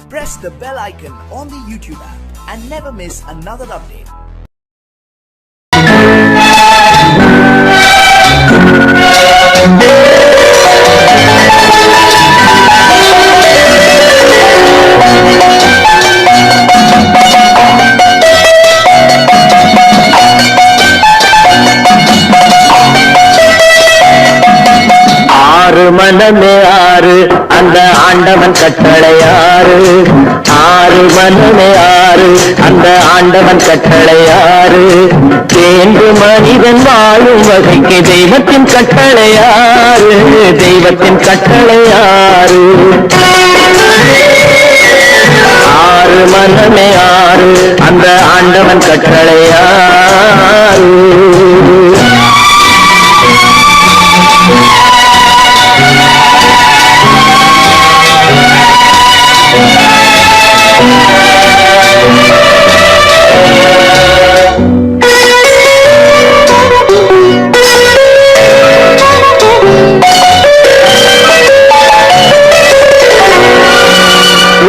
Press the bell icon on the YouTube app and never miss another update. மனமே ஆறு அந்த ஆண்டவன் கட்டளையாறு ஆறு மனமே ஆறு அந்த ஆண்டவன் கட்டளையாறு தேர்ந்து மனிதன் வாழும் வகைக்கு தெய்வத்தின் கட்டளையாறு தெய்வத்தின் கட்டளையாறு ஆறு மனமே ஆறு அந்த ஆண்டவன் கட்டளையாறு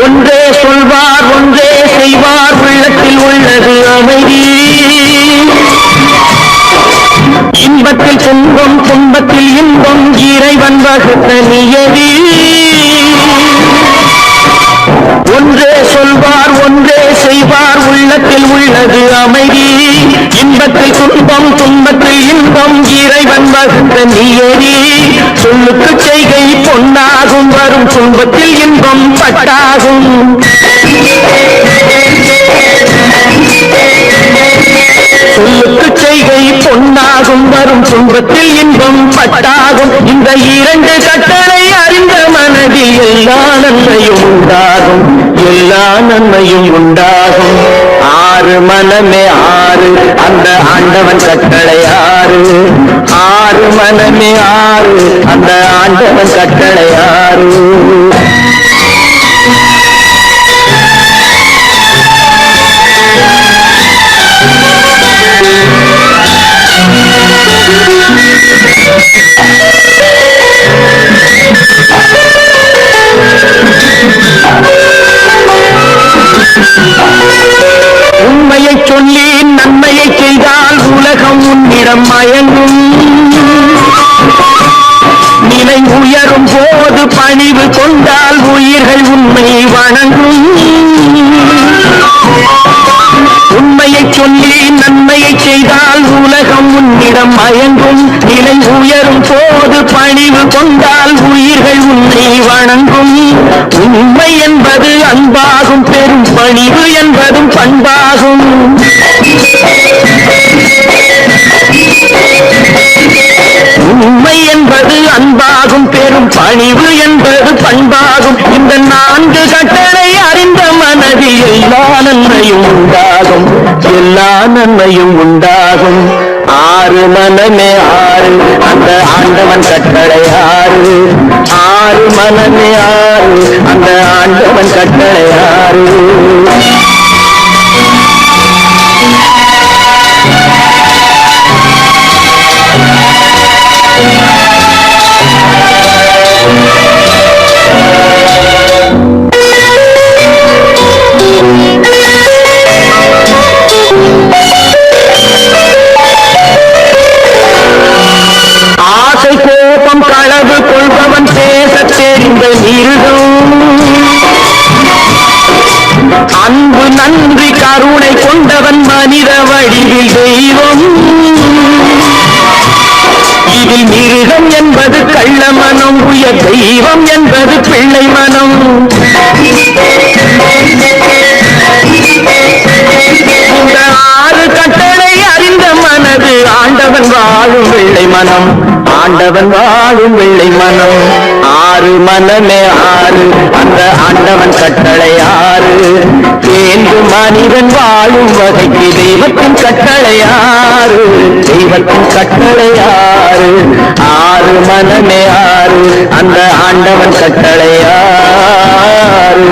ஒன்றே சொல்வார் ஒன்றே செய்வார் உள்ளத்தில் உள்ளது அமைதி இன்பத்தில் துன்பம் துன்பத்தில் இன்பம் இறைவன் வகுத்த நியதி ஒன்றே சொல்வார் ஒன்றே செய்வார் உள்ளத்தில் உள்ளது அமைதி இன்பத்தில் துன்பம் துன்பத்தில் இன்பம் இறைவன் வகுத்த நியதி சொல்லுக்கு செய்கை பொன்னாகும் வரும் துன்பத்தில் இன்பம் பட்டாகும் சொல்லுக்கு செய்கை பொன்னாகும் வரும் துன்பத்தில் இன்பம் பட்டாகும் இந்த இரண்டு கட்டளை அறிந்த மனதில் எல்லா நன்மையும் உண்டாகும் எல்லா நன்மையும் உண்டாகும் ஆறு மனமே ஆறு அந்த ஆண்டவன் கட்டளை ஆறு ஆறு மனமே ஆறு அந்த ஆண்டவன் கட்டளை ஆறு உண்மையை சொல்லி நன்மையை செய்தால் உலகம் உன்னிடம் மயங்கும் நிலை உயரும் போது பணிவு கொண்டால் உயிர்கள் உண்மை வணங்கும் உண்மையை சொல்லி நன்மையை செய்தால் உலகம் உன்னிடம் மயங்கும் நிலை உயரும் போது பணிவு கொண்டால் உயிர்கள் உன்னை வணங்கும் உண்மை என்பது அன்பாகும் பெரும் பணிவு என்பதும் பண்பாகும் உண்மை என்பது அன்பாகும் பெரும் பணிவு என்பது பண்பாகும் இந்த நான்கு கட்டளை அறிந்த மனதில் எல்லா நன்மையும் உண்டாகும் எல்லா நன்மையும் உண்டாகும் ஆறு மனமே ஆறு அந்த ஆண்டவன் கட்டளை ஆறு ஆறு மனமே ஆறு அந்த ஆண்டவன் கட்டளை ஆறு ஆசை கோபம் களவு கொள்பவன் பேச தெரிந்த மிருகம் அன்பு நன்றி கருணை கொண்டவன் மனித வடிவில் தெய்வம் இதில் மிருகம் என்பது கள்ள மனம் உயர் தெய்வம் என்பது பிள்ளை மனம் இந்த ஆறு கட்டளை அறிந்த மனது ஆண்டவன் வாழும் வெள்ளை மனம் ஆண்டவன் வாழும் வெள்ளை மனம் ஆறு மனமே ஆறு அந்த ஆண்டவன் கட்டளை ஆறு தேர்ந்து மனிதன் வாழும் வகைக்கு தெய்வத்தின் கட்டளை ஆறு தெய்வத்தின் கட்டளை ஆறு ஆறு மனமே ஆறு அந்த ஆண்டவன் கட்டளை ஆறு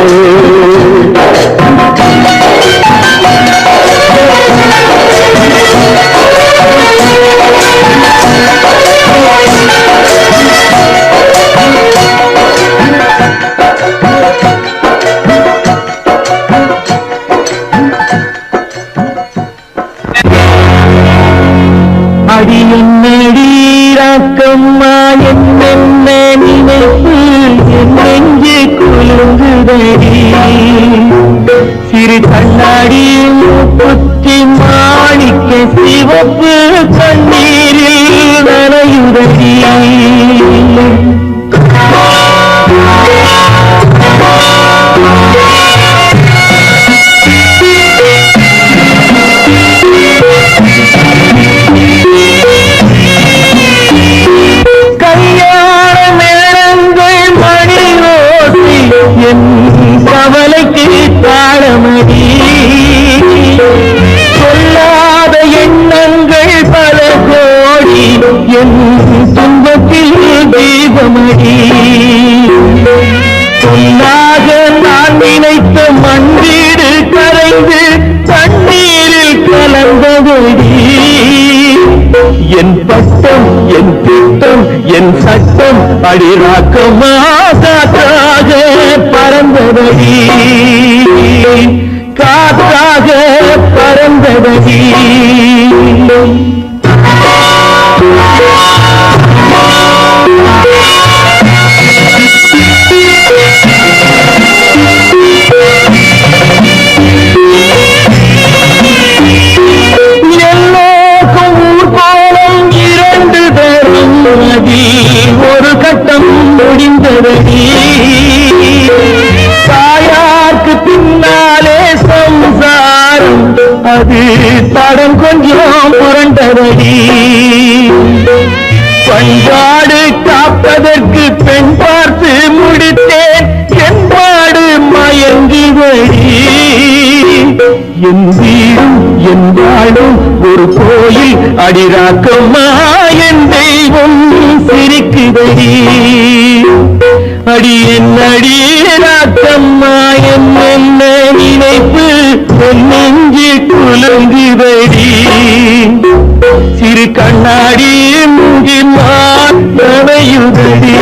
கண்ணாடி மூக்குத்தி மாணிக்க சிவப்பு கண்ணீரில் நனையுதடி. கவலைக்கு தாளமடி சொல்லாத எண்ணங்கள் பல கோடி என் துன்பத்தில் தீபமடி. சொல்லாக நான் நினைத்த மண்ணீடு கரைந்து தண்ணீரில் கலந்தபடி என் பட்டம் என் திட்டம் என் சட்டம் அடிராக்கமா காற்றாக பறந்தபடி காற்றாக பறந்தபடி. ஒரு கட்டம் முடிந்ததடி தாயார்க்கு பின்னாலே சம்சாரம் அது தடம் கொஞ்சம் புரண்டதடி. பண்பாடு காப்பதற்கு பெண் பார்த்து முடித்தேன் என்பாடு மயங்குவடி. என் வீடும் என் வாழும் ஒரு கோயில் அடிராக்கம்மா என் தெய்வம் சிரிக்குதடி. அடி என் அடிராக்கம்மா என் என்ன நினைப்பு என் நெஞ்சு குலுங்குதடி. சிறு கண்ணாடி மூங்கி நனையுதடி.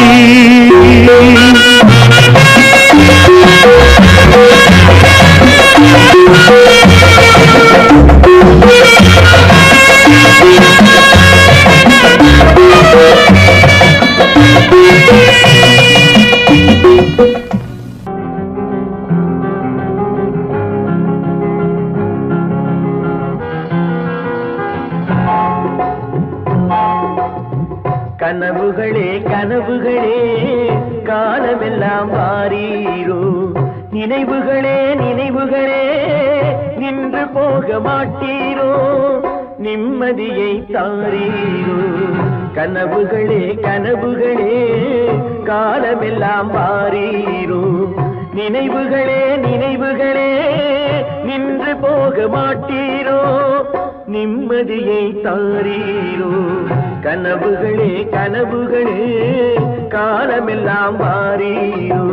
கனவுகளே கனவுகளே காலமெல்லாம் வாரீரோ. நினைவுகளே நினைவுகளே நின்று போக மாட்டீரோ. நிம்மதியை தாரீரோ. கனவுகளே கனவுகளே காலமெல்லாம் வாரீரோ. நினைவுகளே நினைவுகளே நின்று போக மாட்டீரோ. நிம்மதியை தாரீரோ. கனவுகளே கனவுகளே காலமெல்லாம் வாரீரோ.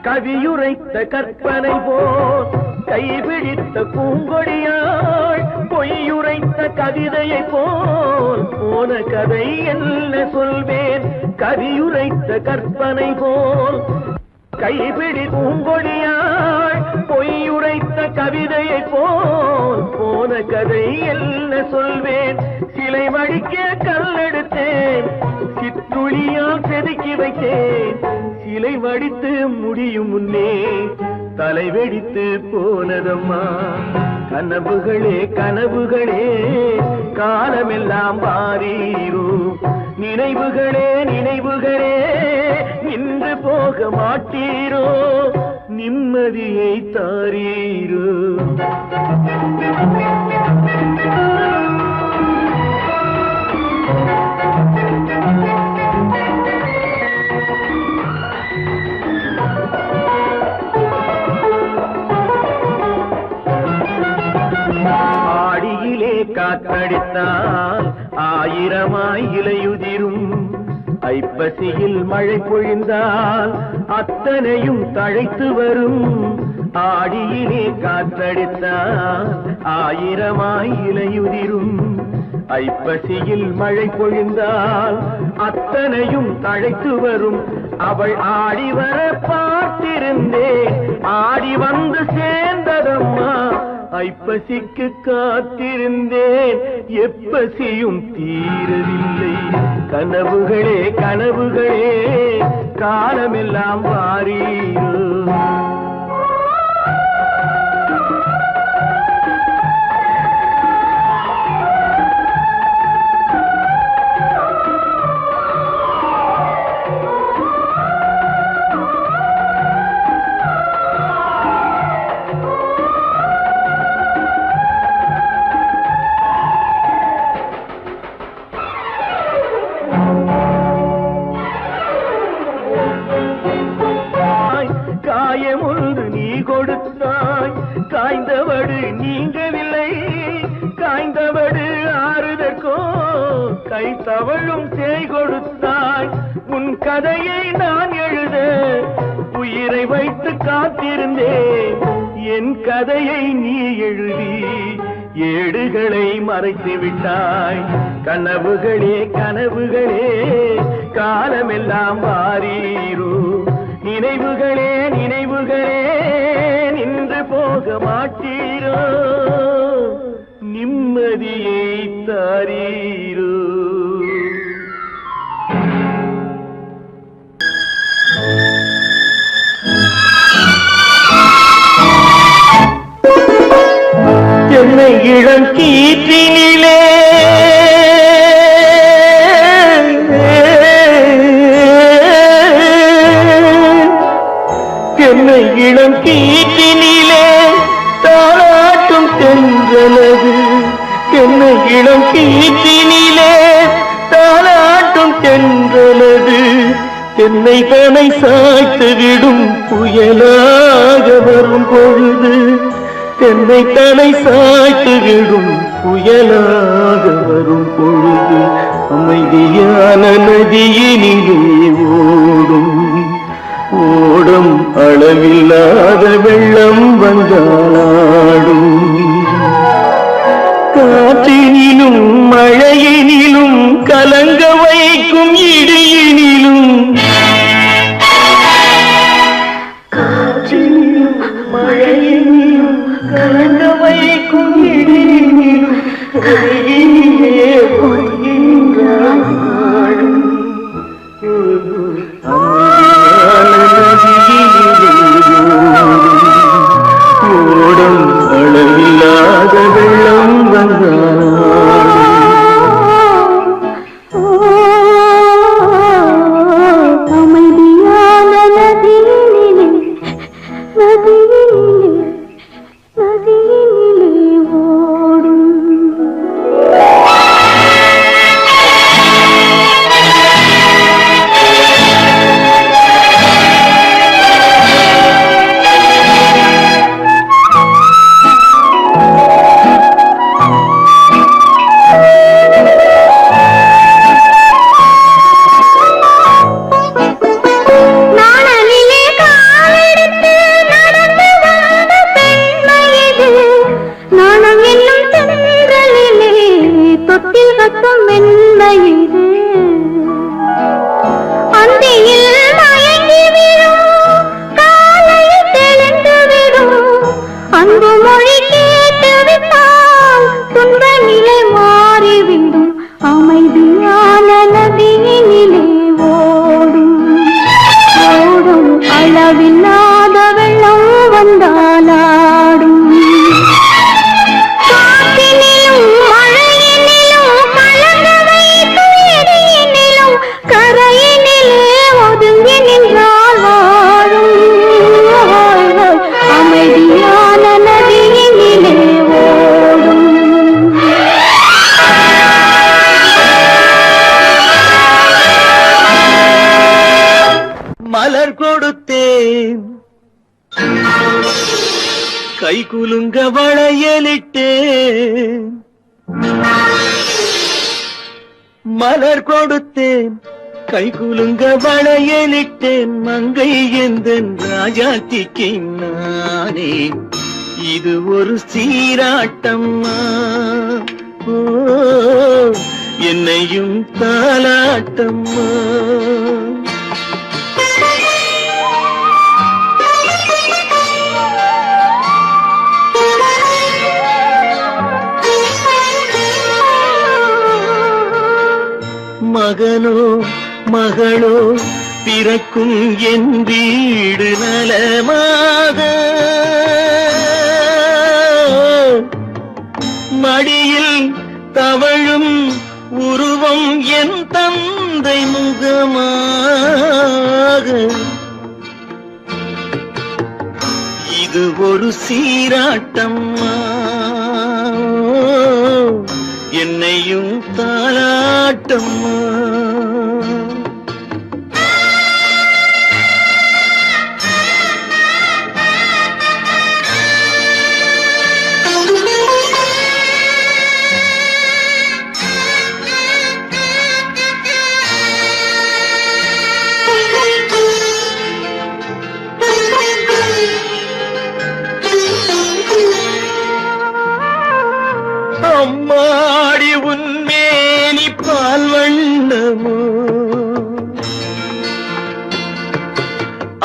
கவியுரைத்த கற்பனை போல் கைபிடித்த பூங்கொடியாள் பொய்யுரைத்த கவிதையை போல் போன கதை என்ன சொல்வேன். கவியுரைத்த கற்பனை போல் கைபிடி பூங்கொடியாள் பொய்யுரைத்த கவிதையை போல் போன கதை என்ன சொல்வேன். சிலை வடிக்க கல்லெடுத்தேன் சிற்றுளியால் செதுக்கி வைத்தேன். சிலை வடித்து முடியும் முன்னே தலை வெடித்து போனதம்மா. கனவுகளே கனவுகளே காலமெல்லாம் வாரீரோ. நினைவுகளே நினைவுகளே நின்று போக மாட்டீரோ. நிம்மதியை தாரீரோ. ஆடியிலே காற்றடித்தால் ஆயிரமாய் இலையுதிரும். ஐப்பசியில் மழை பொழிந்தால் அத்தனையும் தழைத்து வரும். ஆடியிலே காற்றடித்தால் ஆயிரமாய் இலையுதிரும். ஐப்பசியில் மழை பொழிந்தால் அத்தனையும் தழைத்து வரும். அவள் ஆடி வர பார்த்திருந்தேன், ஆடி வந்து சேர்ந்ததம்மா. ஐப்பசிக்கு காத்திருந்தேன், எப்பசியும் தீரவில்லை. கனவுகளே கனவுகளே காலமெல்லாம் வாரீரோ. காயமொன்று நீ கொடுத்தாய், காய்ந்தவடு நீங்கவில்லை. காய்ந்தவடு ஆறுதற்கோ கை தவழும் தேய் கொடுத்தாய். உன் கதையை நான் எழுத உயிரை வைத்து காத்திருந்தேன். என் கதையை நீ எழுதி ஏடுகளை மறைத்து விட்டாய். கனவுகளே கனவுகளே காலமெல்லாம் வாரீரோ. நினைவுகளே நினைவுகளே நின்று போக மாட்டீரோ. நிம்மதியை தாரீரோ. என்னை இளம் கீற்றினிலே என்னை இளம் கீற்றினிலே தாளாட்டும் தென்றலது. என்னை இளம் கீற்றினிலே தாளாட்டும் தென்றலது. என்னை தனை சாய்த்து விடும் புயலாக வரும் பொழுது. என்னை தனை சாய்த்து விடும் புயலாக வரும் பொழுது. அமைதியான நதியினிலே ஓடும் ஓடும் அளவில்லாத வெள்ளம் வந்தாடும். காற்றினிலும் மழையினிலும் கலங்க வைக்கும் இடியினிலும். காற்றினிலும் மழையினிலும் கலங்க வைக்கும் இடியினிலும் கையினிலே பொய்கின்றான் நாடும். ஓடும் அளவில்லாத வெள்ளம் வந்தாடும். அமைதியான நதியினிலே நதியினிலே நதியினிலே ஓடும். அளவில்லாத வெள்ளம் வந்தாலாடும். காற்றினிலும் மழையினிலும் கலங்க வைக்கும் இடியினிலும் கரையினிலே ஒதுங்கி நின்றால் வாழும். அமைதியான நதியினிலே ஓடும். மலர் கொடுத்தேன், கை குலுங்க வளையலிட்டேன். மலர் கொடுத்தேன், கைகுலுங்க வளையலிட்டேன் மங்கை எந்தன் ராஜாத்திக்கு நானே. இது ஒரு சீராட்டம்மா, ஓ என்னையும் தாலாட்டம்மா. மகனோ மகளோ பிறக்கும் என் வீடு நலமாக, மடியில் தவழும் உருவம் என் தந்தை முகமாக. இது ஒரு சீராட்டம்மா, என்னையும் தாலாட்டம்மா. அம்மாடி உன்மேனி பால் வண்ணமோ,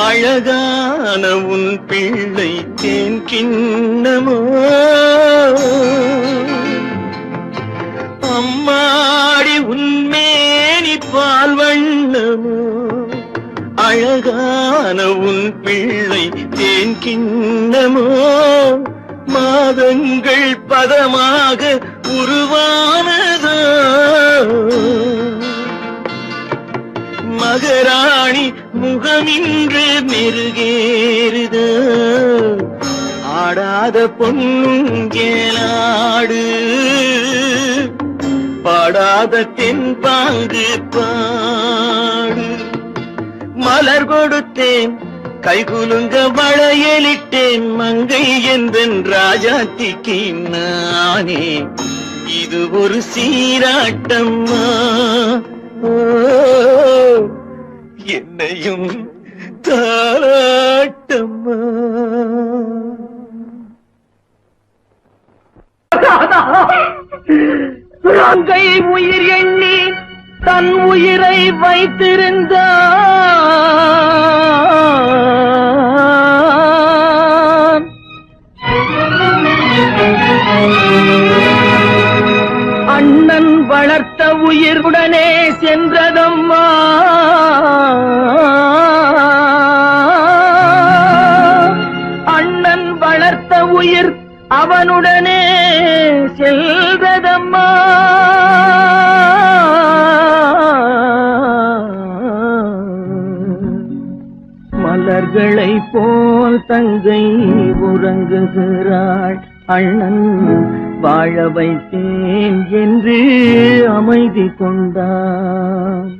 அழகான உன் பிள்ளை தேன் கிண்ணமோ. அம்மாடி உன்மேனி பால் வண்ணமோ, அழகான உன் பிள்ளை தேன் கிண்ணமோ. மாதங்கள் பதமாக உருவானதோ, மகராணி முகமின்று மெருகேறுதோ. ஆடாத பொன்னுங்கேலாடு, பாடாத தென்பாங்கு பாடு. மலர் கொடுத்தேன் கைகுலுங்க வளையலிட்டேன் மங்கை எந்தன் ராஜாத்திக்கு நானே. இது ஒரு சீராட்டம்மா, ஓ என்னையும் தாலாட்டம்மா. மங்கை உயிர் எண்ணி தன் உயிரை வைத்திருந்தான். அண்ணன் வளர்த்த உயிருடனே சென்றதம்மா. அண்ணன் வளர்த்த உயிர் அவனுடனே செல்வதம்மா. மலர்களை போல் தங்கை உறங்குகிறாள், அண்ணன் வாழ வைத்தேன் என்று அமைதி கொண்டான்.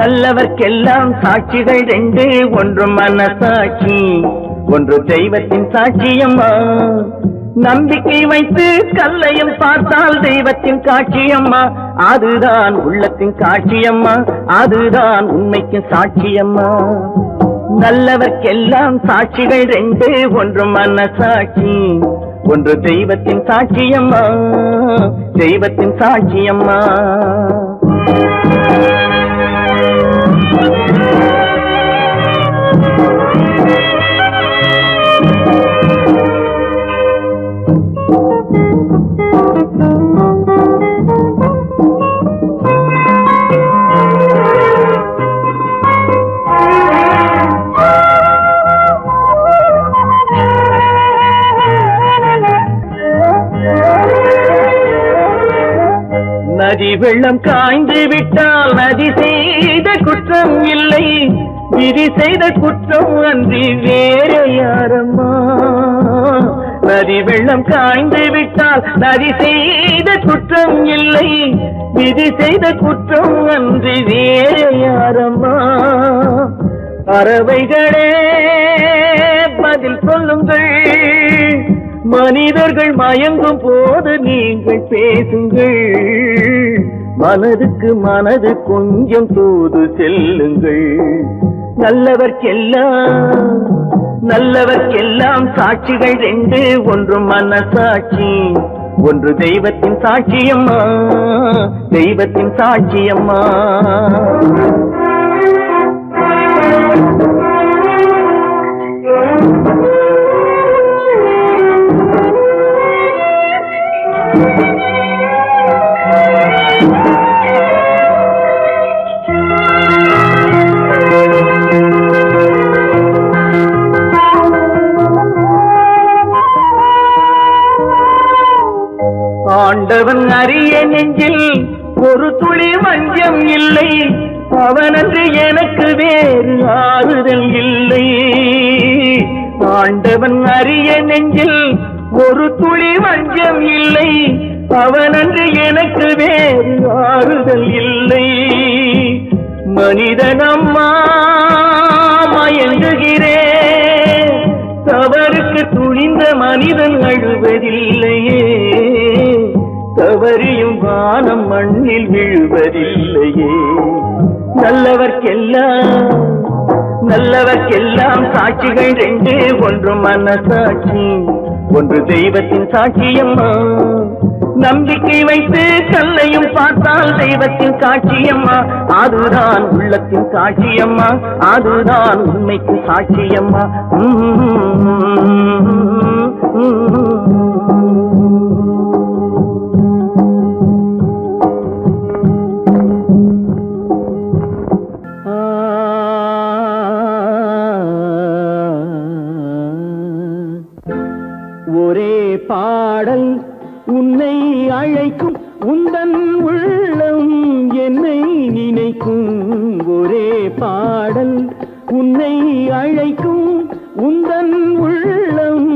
நல்லவர்க்கெல்லாம் சாட்சிகள் ரெண்டு, ஒன்று மனசாட்சி, ஒன்று தெய்வத்தின் சாட்சியம்மா. நம்பிக்கை வைத்து கல்லையும் பார்த்தால் தெய்வத்தின் காட்சியம்மா. அதுதான் உள்ளத்தின் காட்சியம்மா, அதுதான் உண்மைக்கு சாட்சியம்மா. நல்லவர்க்கெல்லாம் சாட்சிகள் ரெண்டு, ஒன்று மனசாட்சி, ஒன்று தெய்வத்தின் சாட்சியம்மா, தெய்வத்தின் சாட்சியம்மா. நதி வெள்ளம் காய்ந்து விட்டால் நதி செய்த குற்றம் இல்லை, விதி செய்த குற்றம் அன்றி வேறு யாரம்மா. நதி வெள்ளம் காய்ந்து விட்டால் நதி செய்த குற்றம் இல்லை, விதி செய்த குற்றம் அன்றி வேறு யாரம்மா. பறவைகளே பதில் சொல்லுங்கள், மனிதர்கள் மயங்கும் போது நீங்கள் பேசுங்கள், மனதுக்கு மனது கொஞ்சம் தூது செல்லுங்கள். நல்லவர்க்கெல்லாம் சாட்சிகள் ரெண்டு, ஒன்று மனசாட்சி, ஒன்று தெய்வத்தின் சாட்சியம்மா, தெய்வத்தின் சாட்சியம்மா. ஆண்டவன் அறிய நெஞ்சில் ஒரு துளி வஞ்சம் இல்லை, அவனன்று எனக்கு வேறு ஆறுதல் இல்லை. ஆண்டவன் அறிய நெஞ்சில் ஒரு துளி வஞ்சம் இல்லை, அவனன்று எனக்கு வேறு ஆறுதல் இல்லை. மனிதனம்மா மயங்குகிறேன், தவறுக்கு துணிந்த மனிதன் அழுவதில்லையே, தவறியும் வானம் மண்ணில் விழுவதில்லையே. நல்லவர்க்கெல்லாம் சாட்சிகள் ரெண்டு, ஒன்று மனசாட்சி, ஒன்று தெய்வத்தின் சாட்சியம்மா. நம்பிக்கை வைத்து கல்லையும் பார்த்தால் தெய்வத்தின் காட்சியம்மா, அதுதான் உள்ளத்தின் காட்சியம்மா, அதுதான் உண்மைக்கு சாட்சியம்மா. ஒரே பாடல் உன்னை அழைக்கும், உந்தன் உள்ளம் என்னை நினைக்கும். ஒரே பாடல் உன்னை அழைக்கும், உந்தன் உள்ளம்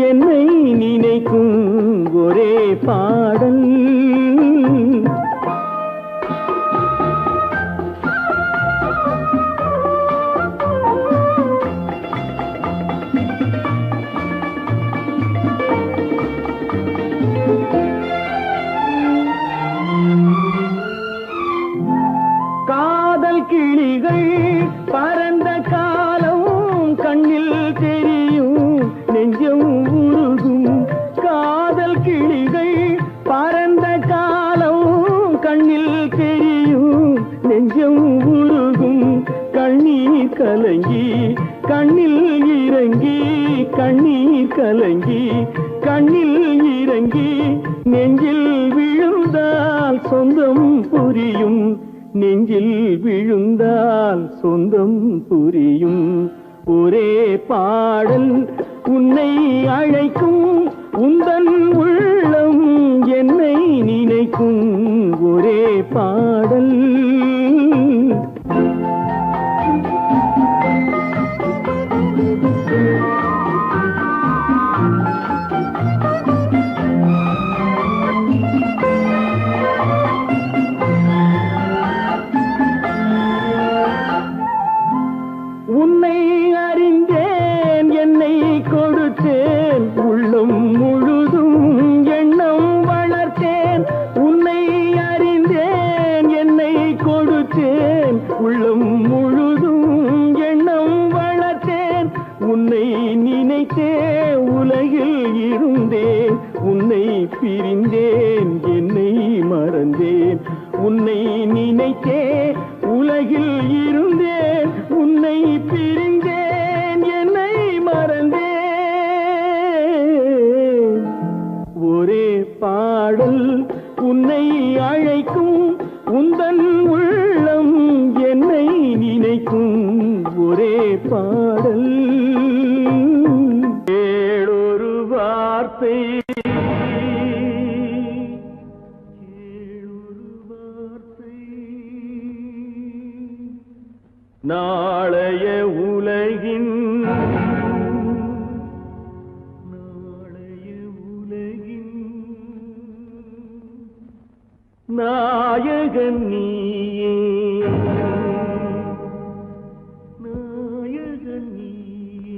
என்னை நினைக்கும். ஒரே பாடல் கிளிகள் பறந்த காலம் கண்ணில் தெரியும், நெஞ்சம் உருகும். காதல் கிளிகள் பறந்த காலம் கண்ணில் தெரியும், நெஞ்சம் உருகும். கண்ணீர் கலங்கி கண்ணில் இறங்கி, கண்ணீர் கலங்கி கண்ணில் இறங்கி, நெஞ்சில் விழுந்தால் சொந்தம் புரியும், நெஞ்சில் விழுந்தால் சொந்தம் புரியும். ஒரே பாடல் உன்னை அழைக்கும், உந்தன் உள்ளம் என்னை நினைக்கும். ஒரே பாடல் உள்ளம் முழுதும் எண்ணம் வளர்த்தேன் உன்னை நினைத்தே உலகில் இருந்தேன் உன்னை பிரிந்தேன் என்னை மறந்தேன் உன்னை நினைத்தே உலகில் இருந்தேன் உன்னை பிரிந்தேன் என்னை மறந்தேன் ஒரே பாடல் உன்னை அழைக்கும் உந்தன் உள்ளம் என்னை நினைக்கும் ஒரே பாடல் ஏழொரு வார்த்தை நாளைய உலகின் நாயகன் நீயே நாயகன் நீயே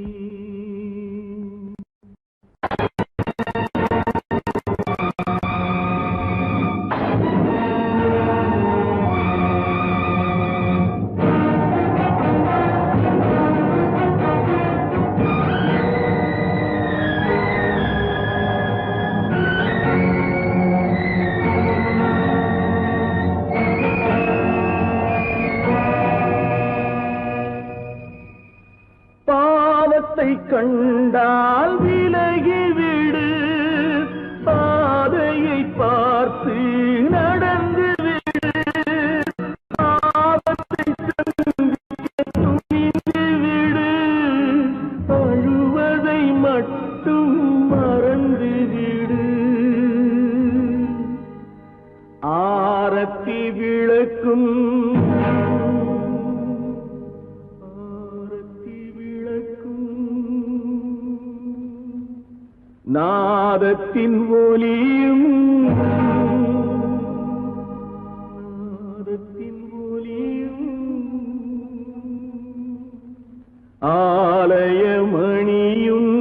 கண்டால் விலகிவிடு பாதையை பார்த்து நடந்து விடு ஆபத்தை துணிந்து விடு அழுவதை மட்டும் மறந்து விடு ஆரத்தி விளக்கும் நாதத்தின் ஒலியும் ஆலயமணியும்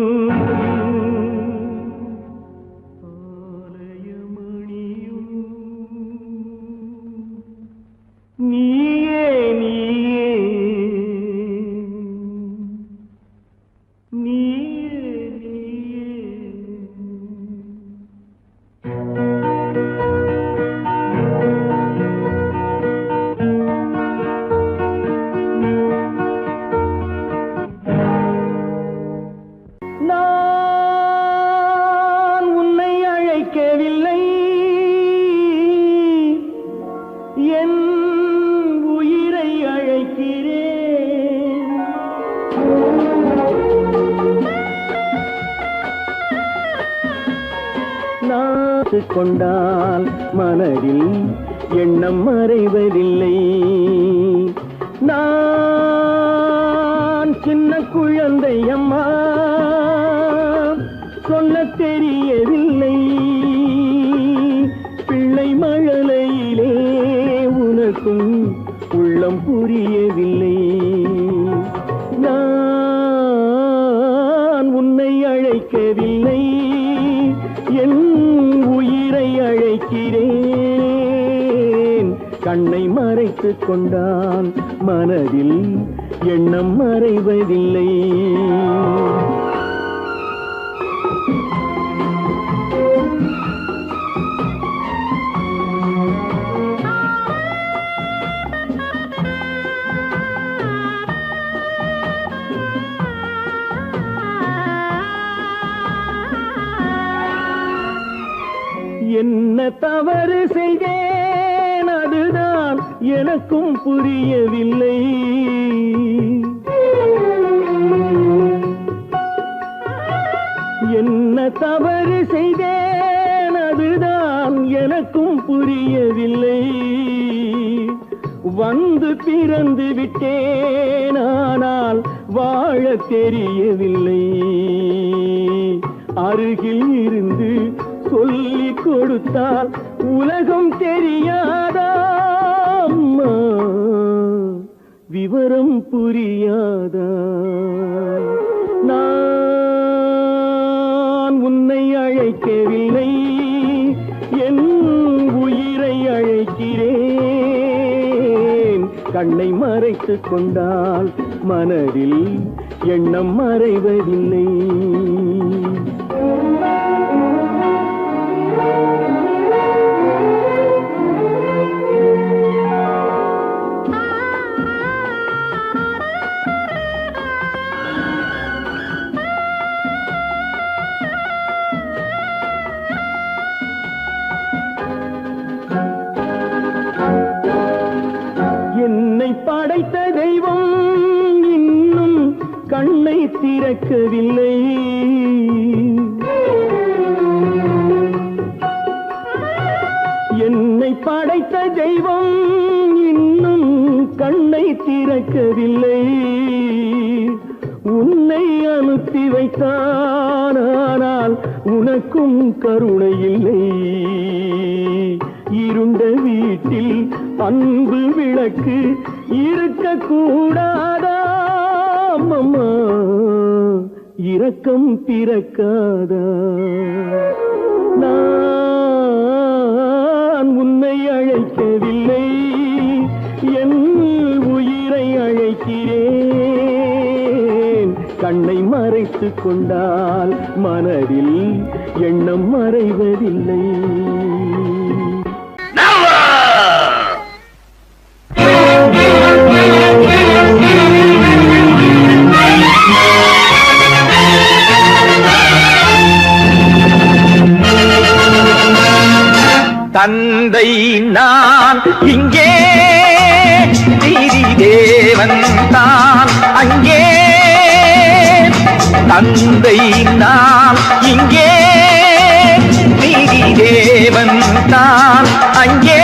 நீயே நீயே கொண்டால் மனதில் எண்ணம் மறைவதில்லை நான் சின்ன குழந்தை அம்மா சொல்ல தெரியவில்லை பிள்ளை மழலையிலே உனக்கும் உள்ளம் புரியவில்லை நான் உன்னை அழைக்கவில்லை என் உயிரை அழைக்கிறேன் கண்ணை மறைத்துக் கொண்டால் மனதில் எண்ணம் மறைவதில்லை என்ன தவறு செய்தேன் அதுதான் எனக்கும் புரியவில்லை என்ன தவறு செய்தேன் அதுதான் எனக்கும் புரியவில்லை வந்து பிறந்து விட்டேன் ஆனால் வாழ தெரியவில்லை அருகில் இருந்து சொல்லிக் கொடுத்தால் உலகம் தெரியாதா அம்மா விவரம் புரியாதா நான் உன்னை அழைக்கவில்லை என் உயிரை அழைக்கிறேன் கண்ணை மறைத்துக் கொண்டால் மனதில் எண்ணம் மறைவதில்லை. என்னை படைத்த தெய்வம் இன்னும் கண்ணை திறக்கவில்லை. என்னை படைத்த தெய்வம் இன்னும் கண்ணை திறக்கவில்லை. உன்னை அனுப்பி வைத்தான், ஆனால் உனக்கும் கருணை இல்லை. இருண்ட வீட்டில் அன்பு விளக்கு இருக்க கூடாதா? அம்மா இரக்கம் பிறக்காதா? நான் உன்னை அழைக்கவில்லை, என் உயிரை அழைக்கிறேன். கண்ணை மறைத்துக் கொண்டால் மனதில் எண்ணம் மறைவதில்லை. தந்தை நான் இங்கே, நீதி தேவன் தான் அங்கே. தந்தை நான் இங்கே, நீதி தேவன் தான் அங்கே.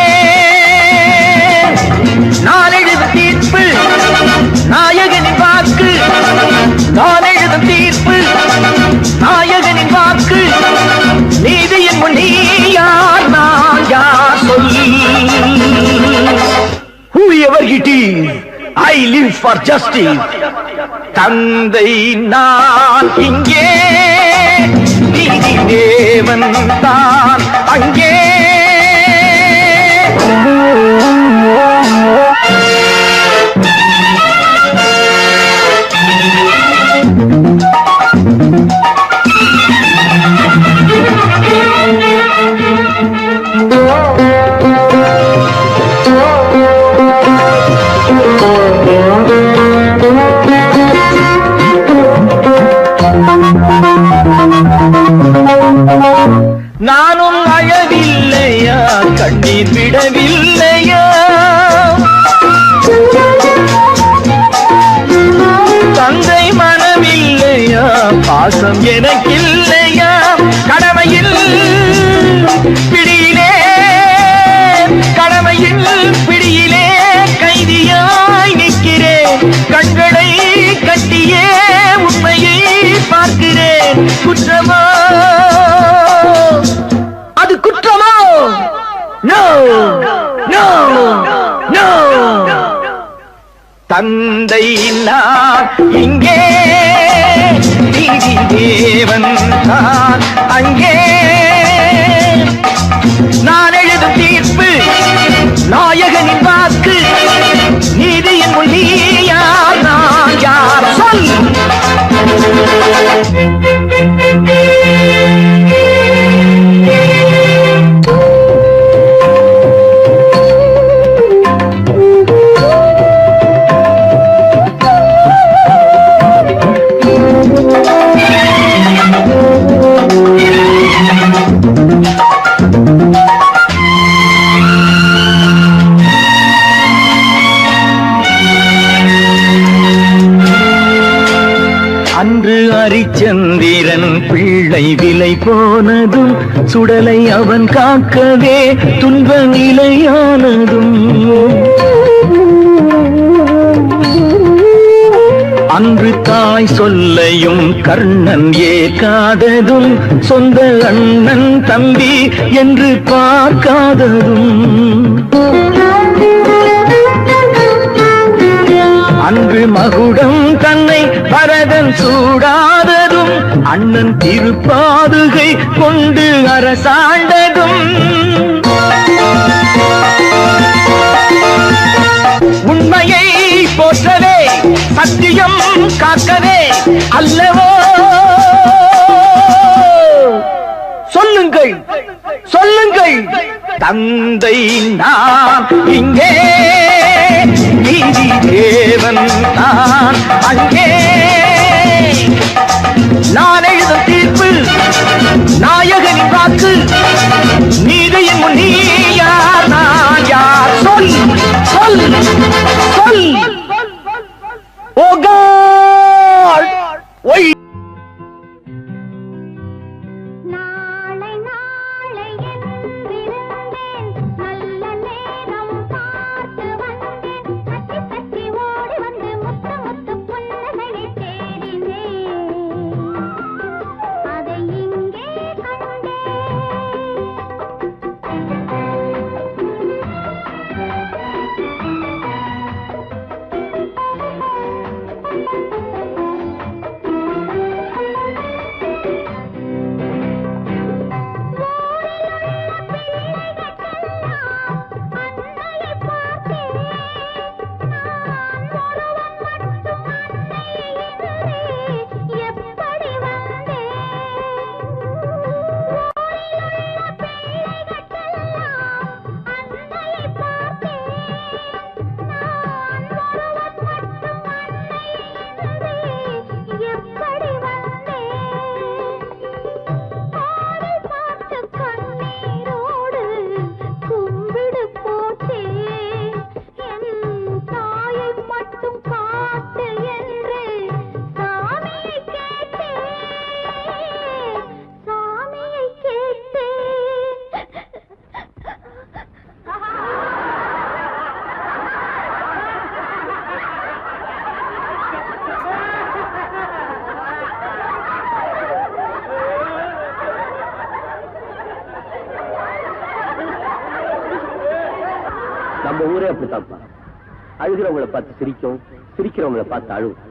நான் எழுதும் தீர்ப்பு நாயகனின் வாக்கு, நான் எழுதும் தீர்ப்பு நாயகனின் வாக்கு. நீதியின் முன் நீ யார், நான் யார் சொல். Whoever it is, I live for justice. தந்தை நான் இங்கே, நீதி தேவன் தான் அங்கே. நானும் அழவில்லையா, கண்ணீர் விடவில்லையா? தந்தை மனமில்லையா, பாசம் எனக்கில்லையா? கடமையில் பிடியிலே, கடமையில் பிடியிலே கைதியாய் நிற்கிறேன். கண்களை கட்டியே உண்மையை பார்க்கிறேன். குற்றமா அது குற்றமா? No no no. தந்தை நான் இங்கே, நீதி தேவன் தான் அங்கே. நான் எழுதும் தீர்ப்பு நாயகனின் வாக்கு. நீதியின் முன் நீ யார், நான் யார் சொல். அன்று அரிச்சந்திரன் பிள்ளை விலை போனதும், சுடலை அவன் காக்கவே துன்ப நிலையானதும். அன்று தாய் சொல்லையும் கர்ணன் ஏற்காததும், சொந்த அண்ணன் தம்பி என்று பார்க்காததும். அன்று மகுடம் தன்னை பரதன் சூடாததும், அண்ணன் திருப்பாதுகை கொண்டு அரசாண்டதும். உண்மையை காக்கவே அல்லவோ? சொல்லுங்கள் சொல்லுங்கள், தந்தை நான் இங்கே, நீதி தேவன் நான் அங்கே. நான் எழுதும் தீர்ப்பு நாயகனின் வாக்கு, நீதியின் முன் நீ யார் நான் யார்? சொல் சொல் சொல். ஓ காட், ஒய். நாளை நாளை என்றிருந்தேன், நல்ல நேரம் பார்த்து வந்தேன், தட்டி தட்டி ஓடி வந்து முத்து முத்து புன்னகையை தேடினேன், அதை இங்கே கண்டேன். நம்ம ஊரே அப்படித்தான்ப்பா. அழுகிறவங்களை பார்த்து சிரிக்கும், சிரிக்கிறவங்களை பார்த்து அழுவும்.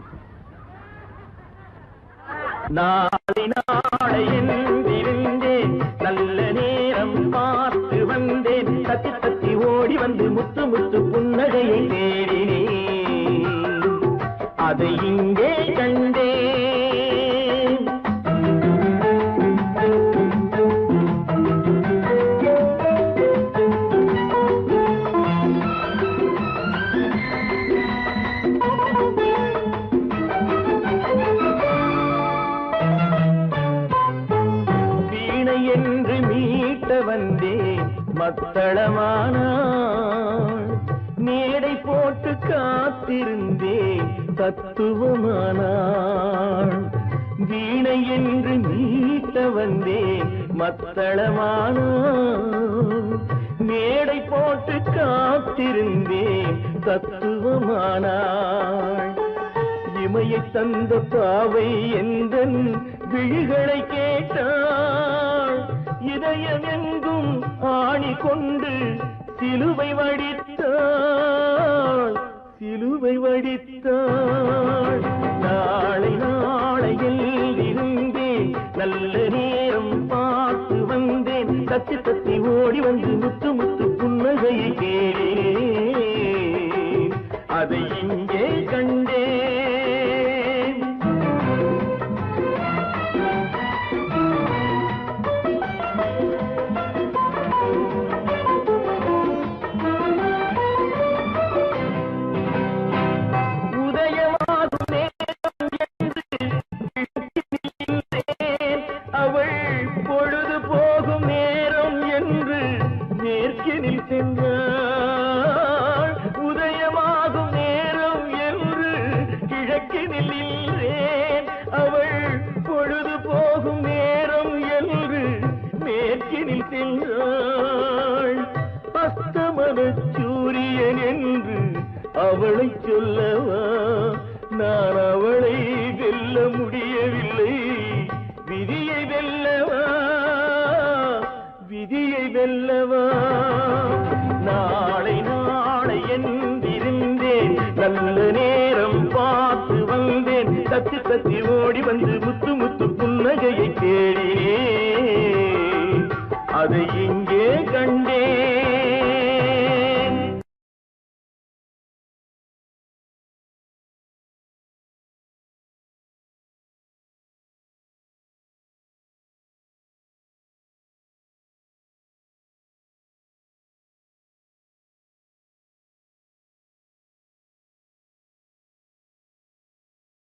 நாளை நாளை என்றிருந்தேன், நல்ல நேரம் பார்த்து வந்தேன், தத்தி தத்தி ஓடி வந்து முத்து முத்து புன்னகையை தேடினேன், அதை இங்கே கண்டேன். என்று மீட்ட வந்தேன், மத்தளமானாள், மேடை போட்டு காத்திருந்தேன், தத்துவமானாள். வீணை என்று மீட்ட வந்தேன், மத்தளமானாள், மேடை போட்டு காத்திருந்தேன், தத்துவமானாள். இமையை தந்த பாவை எந்தன் விழிகளை கேட்டாள், இதயம் எங்கும் ஆணி கொண்டு சிலுவை வடித்தாள், சிலுவை வடித்தாள். நாளை நாளையில் இருந்தேன், நல்ல நேரம் பார்த்து வந்தேன், தத்தி தத்தி ஓடி வந்து முத்து முத்து புன்னகையை கேட்டேன், அதை இங்கே கண்டேன். சூரியன் என்று அவளை சொல்லவா, நான் அவளை வெல்ல முடியவில்லை, விதியை வெல்லவா, விதியை வெல்லவா. நாளை நாளை என்றிருந்தேன், நல்ல நேரம் பார்த்து வந்தேன், தத்தி தத்தி ஓடி வந்து முத்து முத்து புன்னகையை தேடினேன், அதை